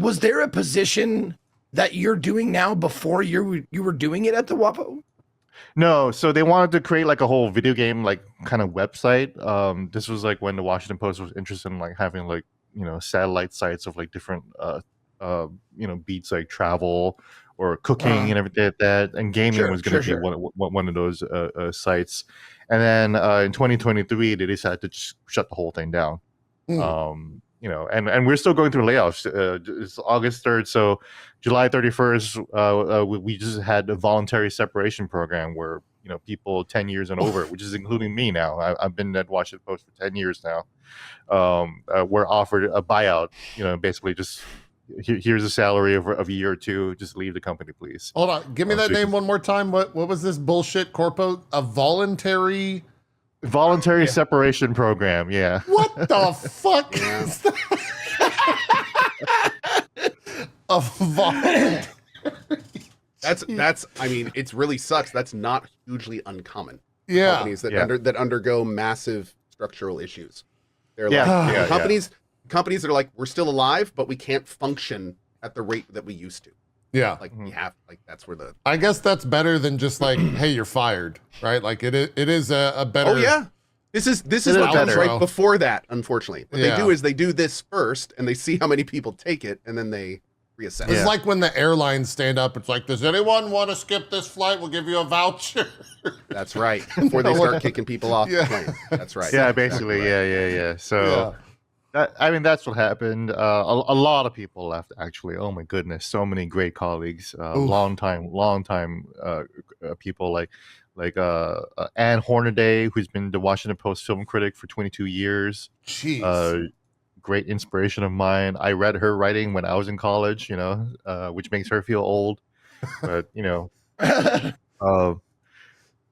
Was there a position that you're doing now before you were doing it at the WAPO? No, so they wanted to create like a whole video game like kind of website. This was like when the Washington Post was interested in like having like, you know, satellite sites of like different you know, beats like travel or cooking and everything like that. And gaming was going to be one of those sites. And then in 2023, they decided to just shut the whole thing down. You know, and we're still going through layoffs. It's August 3rd, so July 31st, we just had a voluntary separation program where, you know, people 10 years and over, which is including me now. I've been at Washington Post for 10 years now. We're offered a buyout, you know, basically just here's a salary of a year or two, just leave the company, please. Hold on, give me that name one more time. What was this bullshit corpo? A voluntary separation program, yeah. What the fuck is that? A voluntary. That's I mean, it really sucks. That's not hugely uncommon. Yeah. Companies that undergo massive structural issues. They're like companies that are like, we're still alive, but we can't function at the rate that we used to. Yeah. Like we have, like that's where the. I guess that's better than just like, hey, you're fired, right? Like it is a better. Oh yeah, this is what comes right before that. Unfortunately, what they do is they do this first, and they see how many people take it, and then they reassess. It's like when the airlines stand up. It's like, does anyone want to skip this flight? We'll give you a voucher. That's right. Before they start kicking people off the plane. That's right. Yeah, basically, yeah. So. I mean, that's what happened. A lot of people left, actually. Oh my goodness, so many great colleagues. Long time people like Anne Hornaday, who's been the Washington Post film critic for 22 years. Jeez. Great inspiration of mine. I read her writing when I was in college, you know, which makes her feel old. But you know,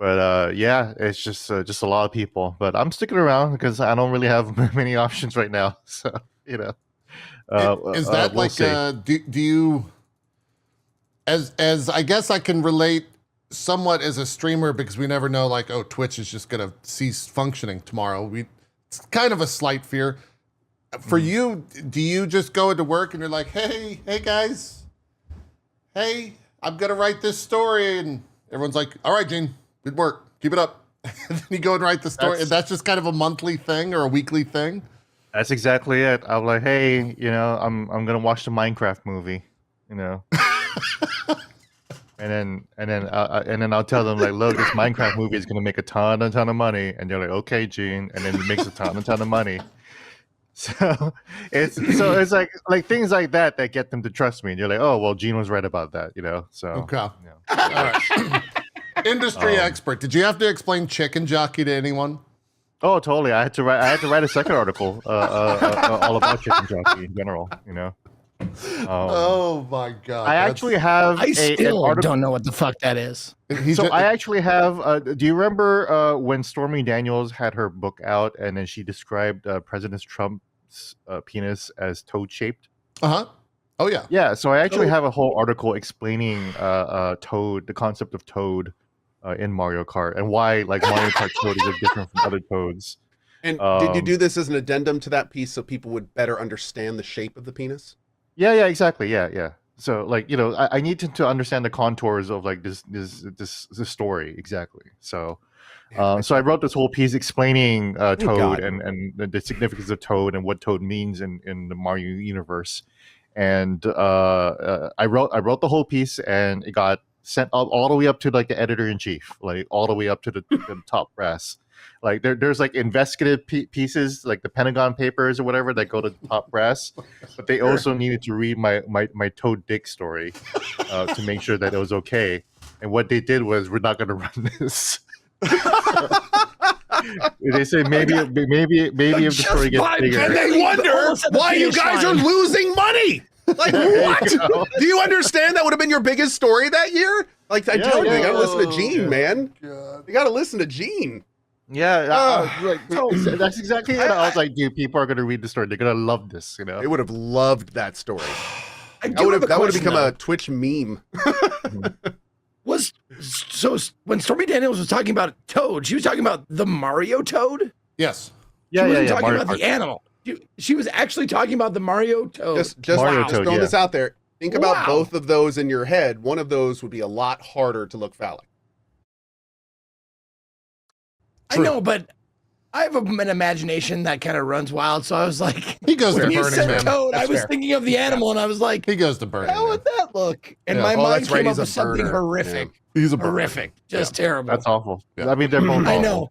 yeah, it's just a lot of people. But I'm sticking around because I don't really have many options right now. So, you know. Is that we'll like, do you, as I guess I can relate somewhat as a streamer, because we never know, like, oh, Twitch is just going to cease functioning tomorrow. It's kind of a slight fear. For you, do you just go into work and you're like, hey guys, hey, I'm going to write this story. And everyone's like, all right, Gene. Good work. Keep it up. And then you go and write the story. And that's just kind of a monthly thing or a weekly thing. That's exactly it. I'm like, hey, you know, I'm gonna watch the Minecraft movie, you know, and then I'll tell them like, look, this Minecraft movie is gonna make a ton of money, and they're like, okay, Gene, and then it makes a ton of money. So it's like things like that get them to trust me, and you're like, oh well, Gene was right about that, you know. So okay, you know. All right. Industry expert. Did you have to explain chicken jockey to anyone? Oh, totally. I had to write a second article all about chicken jockey in general. You know. Oh my god! I still don't know what the fuck that is. I actually have. Do you remember when Stormy Daniels had her book out and then she described President Trump's penis as toad-shaped? Uh-huh. Oh yeah. Yeah. So I actually have a whole article explaining toad, the concept of toad. In Mario Kart and why like Mario Kart Toad is different from other toads. And did you do this as an addendum to that piece so people would better understand the shape of the penis? Yeah, exactly. Yeah. So like, you know, I need to understand the contours of like this story exactly. So so I wrote this whole piece explaining Toad and the significance of Toad and what Toad means in the Mario universe. And I wrote the whole piece and it got sent all the way up to like the editor-in-chief, like all the way up to the top brass. Like there's like investigative pieces, like the Pentagon Papers or whatever, that go to the top brass. But they also needed to read my Toad Dick story to make sure that it was okay. And what they did was, we're not going to run this. They say maybe if the story gets bigger. And they wonder why you guys are losing money. Like, what? Do you understand that would have been your biggest story that year? Like, I tell you, you gotta listen to Gene, man. God. You gotta listen to Gene. Yeah, that's exactly it. I was like, dude, people are gonna read the story. They're gonna love this, you know? They would have loved that story. That would have become a Twitch meme. So when Stormy Daniels was talking about Toad, she was talking about the Mario Toad? Yes. She wasn't talking Mario about Kart. the animal. She was actually talking about the Mario Toad. Just Mario just Toad, throwing yeah. this out there. Think about Wow. both of those in your head. One of those would be a lot harder to look phallic. I know, but I have an imagination that kind of runs wild. So I was like, He goes to when you Burning said Man. Toad, I That's was fair. thinking of the animal, and I was like, He goes to Burning how Man. would that look? And Yeah. my Oh, mind that's right, came up he's a with something burner. horrific. He's a burner. Horrific. Just terrible. That's awful. Yeah. I mean, they're both awful. I know.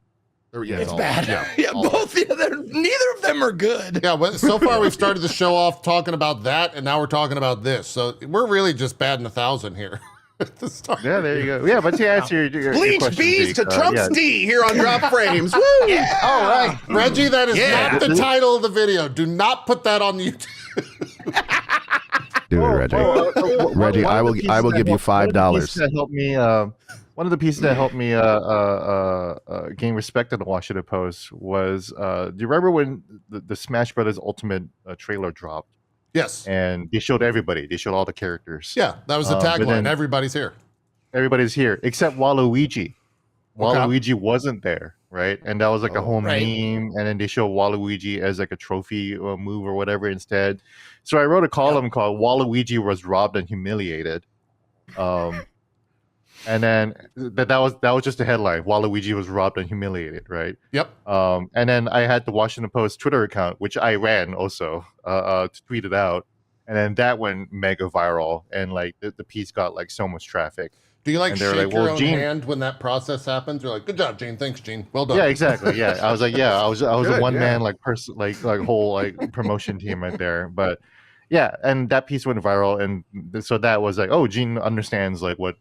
Yeah, It's all- bad. yeah, Yeah, all both. Yeah, neither of them are good. Yeah, well, so far we've started the show off talking about that, and now we're talking about this. So we're really just batting 1,000 here at the start. Yeah, there you go. Yeah, but to answer your Bleach question, bees to Zeke, Trump's yeah. D here on Drop Frames. Woo! All right, Reggie, that is Yeah. not the title of the video. Do not put that on YouTube. Do it, Reggie. Reggie, I will give you $5. That helped me. One of the pieces that helped me gain respect in the Washington Post was, do you remember when the Smash Brothers Ultimate trailer dropped Yes. and they showed everybody? They showed all the characters. Yeah, that was the But tagline. then- Everybody's here. Everybody's here except Waluigi. Waluigi wasn't there, right? And that was like a whole Right. meme. And then they show Waluigi as like a trophy move or whatever instead. So I wrote a column called "Waluigi was robbed and humiliated." And then that was just a headline. Waluigi was robbed and humiliated, right? Yep. And then I had the Washington Post Twitter account, which I ran also to tweet it out. And then that went mega viral, and like the piece got like so much traffic. Do you like And shake they're like, your well, own Gene- hand when that process happens? You're like, good job, Gene. Thanks, Gene. Well done. Yeah, exactly. Yeah, I was like, yeah, I was Good, a one man yeah. like person like whole like promotion team right there. But yeah, and that piece went viral, and so that was like, oh, Gene understands like what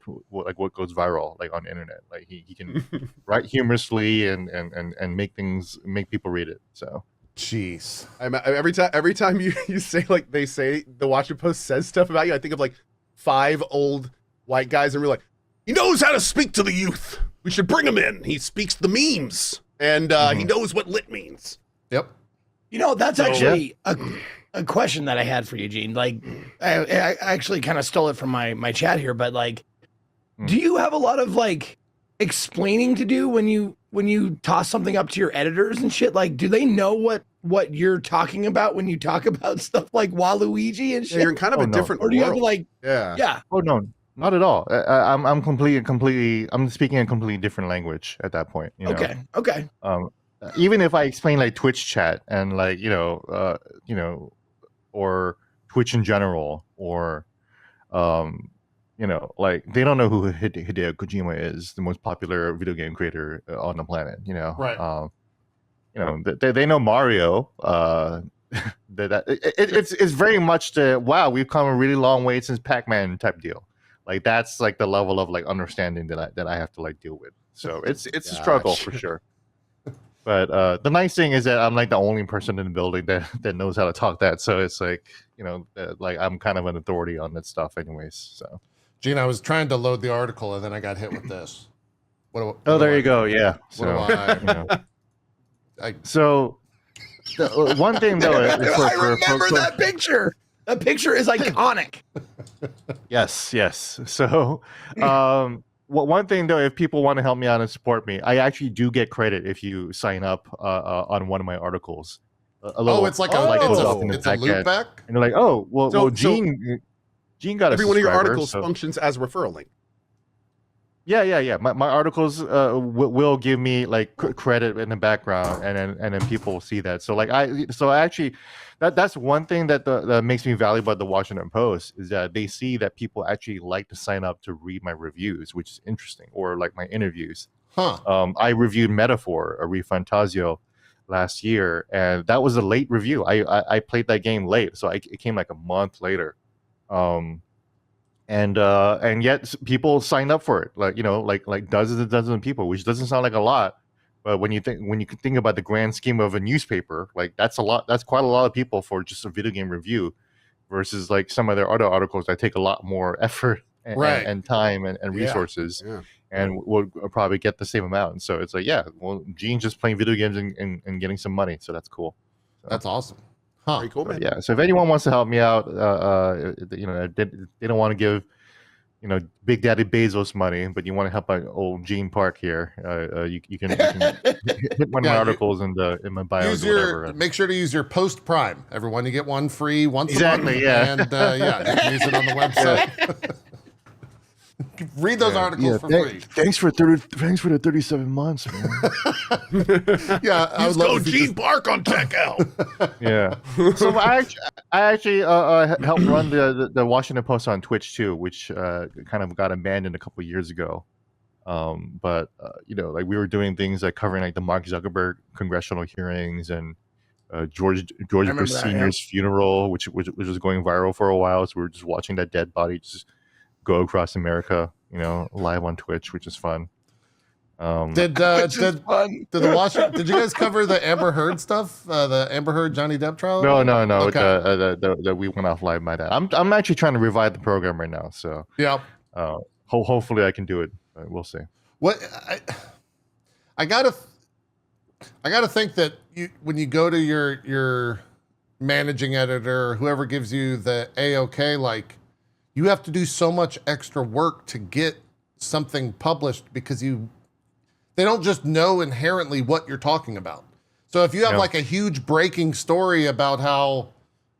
goes viral like on the internet. Like he can write humorously and make people read it. So Jeez. Every time you say like they say the Washington Post says stuff about you, I think of like 5 old white guys and we're like, he knows how to speak to the youth. We should bring him in. He speaks the memes and he knows what lit means. Yep. You know, that's actually a question that I had for you, Gene. Like, I actually kind of stole it from my chat here, but like, do you have a lot of like explaining to do when you toss something up to your editors and shit? Like, do they know what you're talking about when you talk about stuff like Waluigi and Yeah, shit? you're in kind of a no. different Or do you have world. to like, yeah. yeah, no, not at all. I'm completely. I'm speaking a completely different language at that point. You know? okay. Even if I explain like Twitch chat and like or Twitch in general, or like they don't know who Hideo Kojima is, the most popular video game creator on the planet. Right. They know Mario. It's very much the wow, we've come a really long way since Pac-Man type deal. Like that's like the level of like understanding that I have to like deal with. So it's a struggle for sure. But the nice thing is that I'm like the only person in the building that knows how to talk that. So it's like, like I'm kind of an authority on that stuff anyways. So Gene, I was trying to load the article and then I got hit with this. there you go. Yeah. What do I? So one thing though, I remember that picture. That picture is iconic. Yes. So, one thing though, if people want to help me out and support me, I actually do get credit if you sign up on one of my articles. It's like it's a loop back. And you're like, oh, well, So- Gene got Every a one of your subscriber, articles so- functions as a referral link. Yeah. My articles will give me like credit in the background, and then people will see that. So actually, that's one thing that makes me valuable at the Washington Post is that they see that people actually like to sign up to read my reviews, which is interesting, or like my interviews. Huh. I reviewed Metaphor, a Refantazio, last year, and that was a late review. I played that game late, so it came like a month later. And yet people signed up for it, like dozens and dozens of people, which doesn't sound like a lot, but when you think about the grand scheme of a newspaper, like that's a lot. That's quite a lot of people for just a video game review, versus like some of their other articles that take a lot more effort and time and resources, and will probably get the same amount. And so it's like, Gene's just playing video games and getting some money, so that's cool. That's awesome. Huh. Very cool, man. Yeah. So if anyone wants to help me out, they don't want to give Big Daddy Bezos money, but you want to help out old Gene Park here, you can hit one of my articles in my bio or whatever. Make sure to use your Post Prime, everyone. You get one free once a month. Yeah. And you can use it on the website. Read those articles for free. Thanks for the 37 months, man. I would love Gene Park on Tech Out. Yeah. So I actually helped run the Washington Post on Twitch too, which kind of got abandoned a couple of years ago. But like we were doing things like covering like the Mark Zuckerberg congressional hearings and George Bush Sr.'s funeral, which was going viral for a while. So we were just watching that dead body just go across America, live on Twitch, which is fun. Did you guys cover the Amber Heard stuff? The Amber Heard Johnny Depp trial? No. Okay. We went off live by that. I'm actually trying to revive the program right now. So yeah. Hopefully I can do it. We'll see. What I gotta think that when you go to your managing editor, or whoever gives you the AOK, like you have to do so much extra work to get something published because they don't just know inherently what you're talking about. So if you have like a huge breaking story about how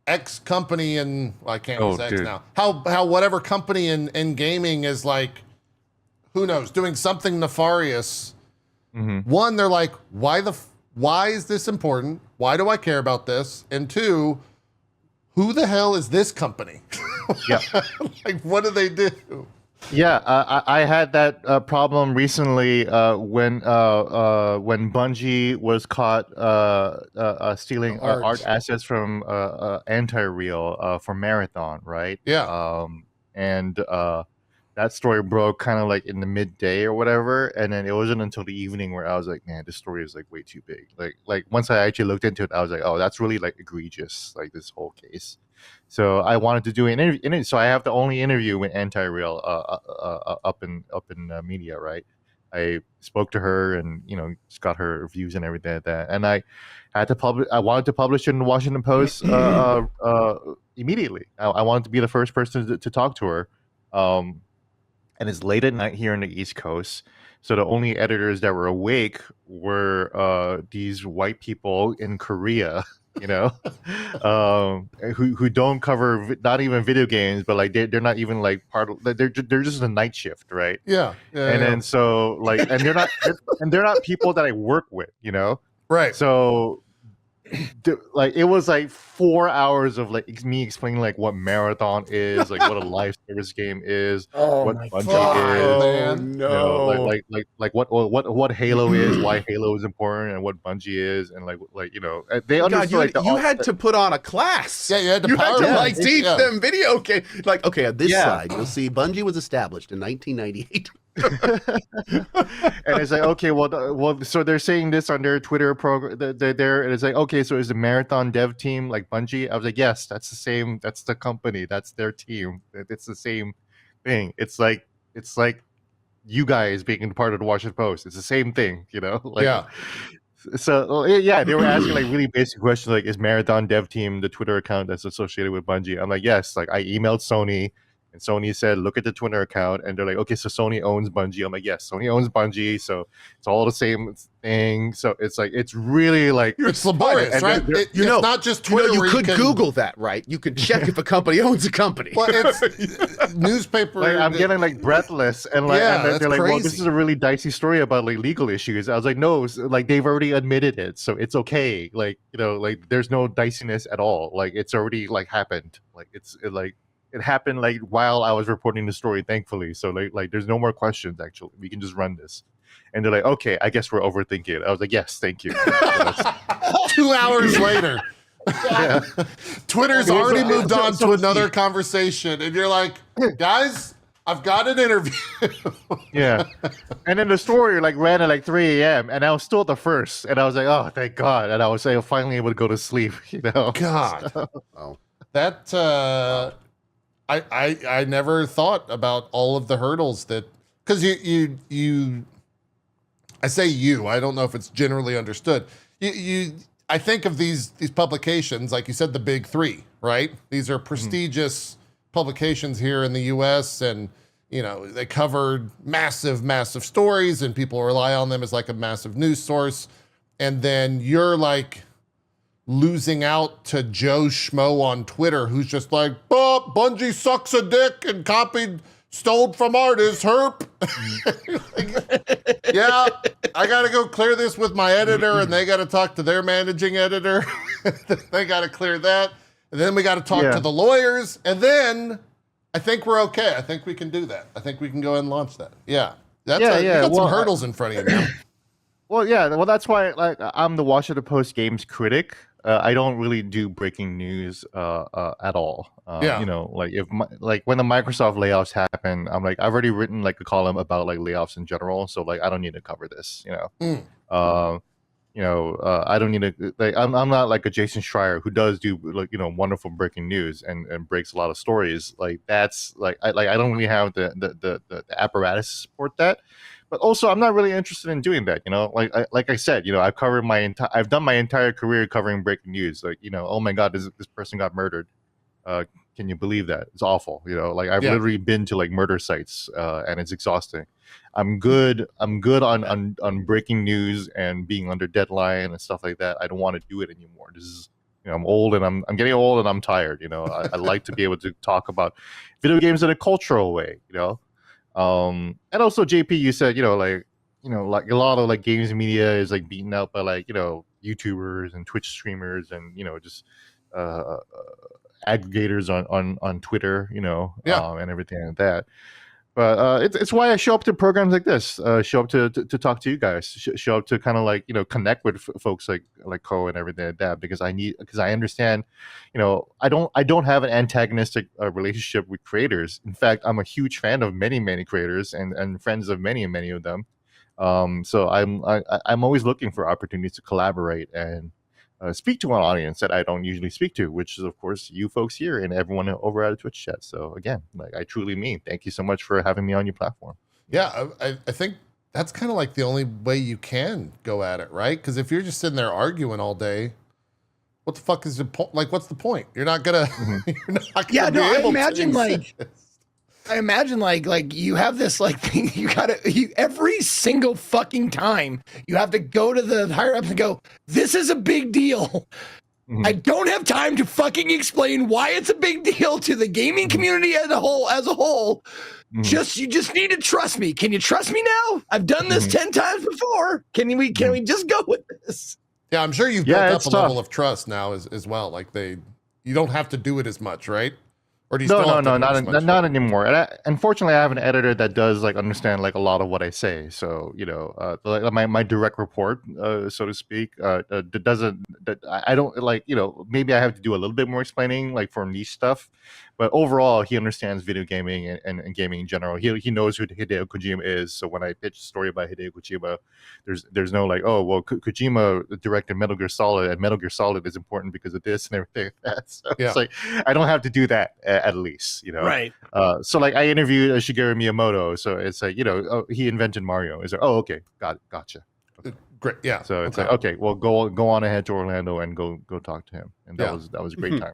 X company I can't use X now, how whatever company in gaming is like, who knows, doing something nefarious. Mm-hmm. One, they're like, why is this important? Why do I care about this? And two, who the hell is this company? Yeah. Like, what do they do? Yeah, I had that problem recently when Bungie was caught stealing art assets from Anti-Real for Marathon, right? Yeah. And that story broke kind of like in the midday or whatever, and then it wasn't until the evening where I was like, man, this story is like way too big. Like once I actually looked into it, I was like, oh, that's really like egregious, like this whole case. So I wanted to do an interview. So I have the only interview with Anti-Real up in media, right? I spoke to her and just got her views and everything like that. And I had to publish. I wanted to publish it in the Washington Post immediately. I wanted to be the first person to talk to her. And it's late at night here in the East Coast. So the only editors that were awake were these white people in Korea, who don't cover not even video games, but like they're not even like part of. They're just a night shift, right? Yeah. Then so like, and they're not people that I work with, Right. So like it was like 4 hours of like me explaining like what Marathon is, like what a live service game is, what Bungie is, man. No. Like what Halo is, why Halo is important, and what Bungie is, and like they understood. You had to put on a class. Yeah, you had to teach them video game. Like, okay, on this slide, you'll see Bungie was established in 1998. And it's like, okay, well, so they're saying this on their Twitter program. They're and it's like, okay, so is the Marathon dev team like Bungie? I was like, yes, that's the same. That's the company. That's their team. It's the same thing. It's like you guys being part of the Washington Post. It's the same thing, Like, yeah. So yeah, they were asking like really basic questions like, is Marathon dev team the Twitter account that's associated with Bungie? I'm like, yes. Like I emailed Sony. And Sony said, look at the Twitter account. And they're like, okay, so Sony owns Bungie. I'm like, yes, Sony owns Bungie. So it's all the same thing. So it's like, it's really like... It's laborious, right? It's not just Twitter. You could Google that, right? You could check if a company owns a company. Well, it's newspaper. Like, I'm getting like breathless. And like, yeah, and they're like, crazy. well, this is a really dicey story about like legal issues. I was like, no, like they've already admitted it. So it's okay. Like, like there's no diciness at all. Like it's already like happened. Like it happened like while I was reporting the story, thankfully. So like there's no more questions. Actually, we can just run this. And they're like, okay, I guess we're overthinking it. I was like, yes, thank you. 2 hours later, yeah. Twitter's already moved on to another conversation, and you're like, guys, I've got an interview. Yeah. And then the story like ran at like 3 a.m. and I was still the first, and I was like, oh, thank God. And I was like, finally able to go to sleep. God, so. That. I never thought about all of the hurdles that, because you I say I don't know if it's generally understood. I think of these publications, like you said, the big three, right? These are prestigious publications here in the US, and you know, they covered massive stories and people rely on them as like a massive news source. And then you're like losing out to Joe Schmo on Twitter who's just like, oh, Bungie sucks a dick and stole from artists, herp. Like, yeah, I got to go clear this with my editor and they got to talk to their managing editor. They got to clear that. And then we got to talk to the lawyers. And then I think we're okay. I think we can do that. I think we can go ahead and launch that. Yeah. You got some hurdles in front of you now. Well, yeah. Well, that's why like I'm the Washington Post games critic. I don't really do breaking news at all. You know, like when the Microsoft layoffs happen, I'm like, I've already written like a column about like layoffs in general, so like I don't need to cover this. You know, I don't need to. Like, I'm not like a Jason Schreier who does do like wonderful breaking news and breaks a lot of stories. Like that's like I don't really have the apparatus to support that. But also, I'm not really interested in doing that. You know, like I said, I've covered I've done my entire career covering breaking news. Like, oh my God, this person got murdered. Can you believe that? It's awful. Like I've literally been to like murder sites, and it's exhausting. I'm good on breaking news and being under deadline and stuff like that. I don't want to do it anymore. This is, I'm old and I'm getting old and I'm tired. I like to be able to talk about video games in a cultural way. And also JP, you said, like a lot of like games media is like beaten out by like, YouTubers and Twitch streamers and, just aggregators on Twitter, and everything like that. But it's why I show up to programs like this, show up to talk to you guys, show up to kind of like, connect with folks like Co and everything like that, because I understand, I don't have an antagonistic relationship with creators. In fact, I'm a huge fan of many creators and friends of many of them. So I'm always looking for opportunities to collaborate and speak to an audience that I don't usually speak to, which is of course you folks here and everyone over at Twitch chat. So again, like I truly mean, thank you so much for having me on your platform. Yeah, I think that's kind of like the only way you can go at it, right? Because if you're just sitting there arguing all day, what the fuck is the point? Like, what's the point? You're not gonna. You're not gonna be able I imagine like you have this like thing you every single fucking time you have to go to the higher ups and go, this is a big deal. I don't have time to fucking explain why it's a big deal to the gaming community as a whole. You just need to trust me. Can you trust me now? I've done this 10 times before. Can we just go with this? Yeah, I'm sure you've built up a level of trust now as well. Like you don't have to do it as much, right? Or do you not anymore. And unfortunately, I have an editor that does like understand like a lot of what I say. So my direct report, so to speak, doesn't. I don't like maybe I have to do a little bit more explaining like for niche stuff, but overall he understands video gaming and gaming in general. He knows who Hideo Kojima is. So when I pitch a story about Hideo Kojima, there's no like, oh well, Kojima directed Metal Gear Solid and Metal Gear Solid is important because of this and everything like that. So it's like I don't have to do that. At least, right. So like I interviewed Shigeru Miyamoto, so it's like he invented Mario. It's like, oh okay, gotcha. Okay. Great, yeah. So it's like, okay, well go on ahead to Orlando and go talk to him, and that was a great time.